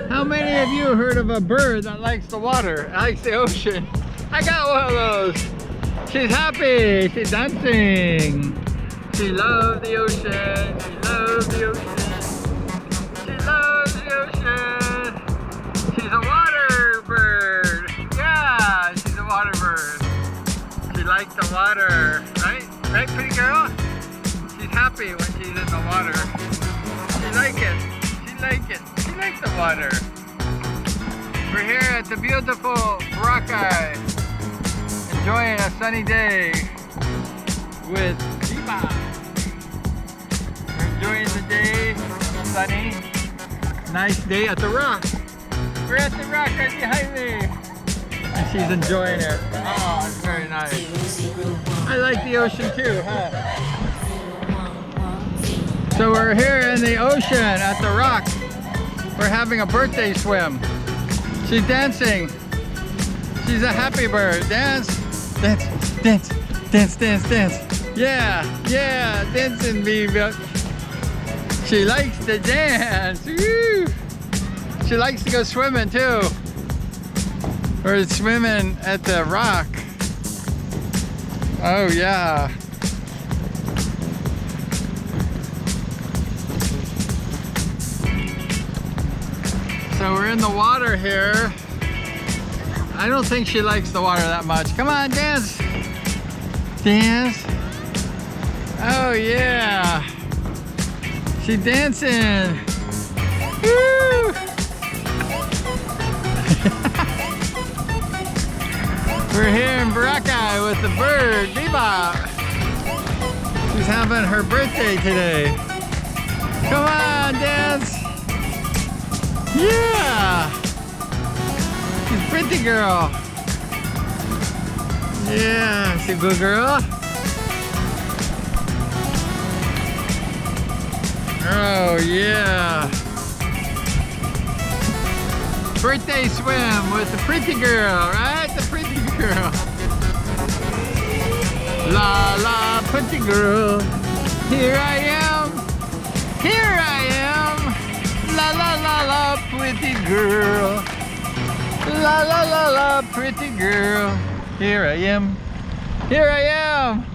How many of you heard of a bird that likes the water, likes the ocean? I got one of those. She's happy, she's dancing. She loves the ocean, she loves the ocean. She loves the ocean. She's a water bird. Yeah, she's a water bird. She likes the water, right? Right, pretty girl? She's happy when she's in the water. She likes it. She likes it. She likes the water. We're here at the beautiful Boracay, enjoying a sunny day with Beebop. We're enjoying the day, sunny, nice day at the rock. We're at the rock right behind me. And she's enjoying it. Oh, it's very nice. I like the ocean too, huh? So we're here in the ocean at the rock. We're having a birthday swim. She's dancing. She's a happy bird. Dance, dance, dance, dance, dance, dance. Yeah, yeah, dancing, Beebop. She likes to dance. Woo. She likes to go swimming too. We're swimming at the rock. Oh yeah. So we're in the water here. I don't think she likes the water that much. Come on, dance. Dance. Oh yeah. She's dancing. Woo. We're here in Boracay with the bird, Beebop. She's having her birthday today. Come on, dance. Yeah. She's a pretty girl. Yeah, she's a good girl. Oh, yeah. Birthday swim with the pretty girl, right? The pretty girl. La la, pretty girl. Here I am. Here I am. La la la la, pretty girl. La la la la, pretty girl. Here I am. Here I am.